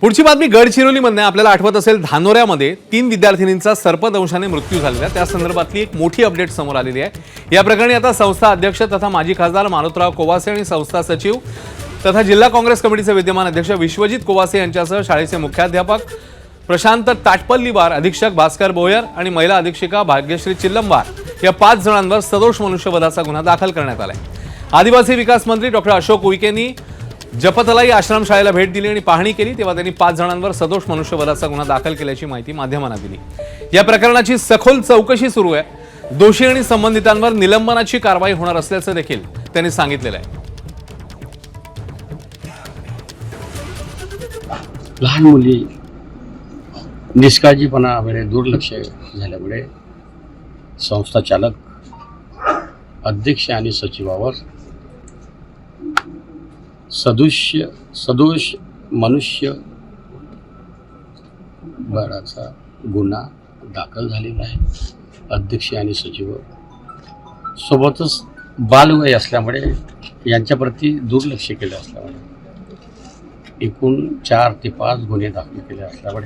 पुढची बातमी गडचिरोलीमध्ये आपल्याला आठवत असेल धानोऱ्यामध्ये 3 विद्यार्थिनींचा सर्पदंशाने मृत्यू झालेला त्या संदर्भातली एक मोठी अपडेट समोर आलेली आहे। या प्रकरणी आता संस्था अध्यक्ष तथा माजी खासदार मारुतराव कोवासे आणि संस्था सचिव तथा जिल्हा काँग्रेस कमिटीचे विद्यमान अध्यक्ष विश्वजित कोवासे यांच्यासह शाळेचे मुख्याध्यापक प्रशांत ताटपल्लीवार, अधीक्षक भास्कर बोयर आणि महिला अधीक्षिका भाग्यश्री चिल्लमवार या 5 जणांवर सदोष मनुष्यवधाचा गुन्हा दाखल करण्यात आलाय। आदिवासी विकास मंत्री डॉक्टर अशोक उईकेंनी जपतलाई आश्रमशाळेला भेट दिली आणि पाहणी केली तेव्हा त्यांनी 5 जणांवर सदोष मनुष्यवधाचा गुन्हा दाखल केल्याची माहिती माध्यमांना दिली। या प्रकरणाची सखोल चौकशी सुरू आहे। दोषी आणि संबंधितांवर निलंबनाची कारवाई होणार असल्याचं देखील त्यांनी सांगितलेलं आहे। लहान मुली निष्काळजीपणामुळे दुर्लक्ष झाल्यामुळे संस्था चालक, अध्यक्ष आणि सचिवावर सदोष मनुष्य बळाचा गुन्हा दाखल झालेला आहे। अध्यक्ष आणि सचिव सोबतच बालवय असल्यामुळे यांच्याप्रती दुर्लक्ष केलं असल्यामुळे एकूण 4 ते 5 गुन्हे दाखल केले असल्यामुळे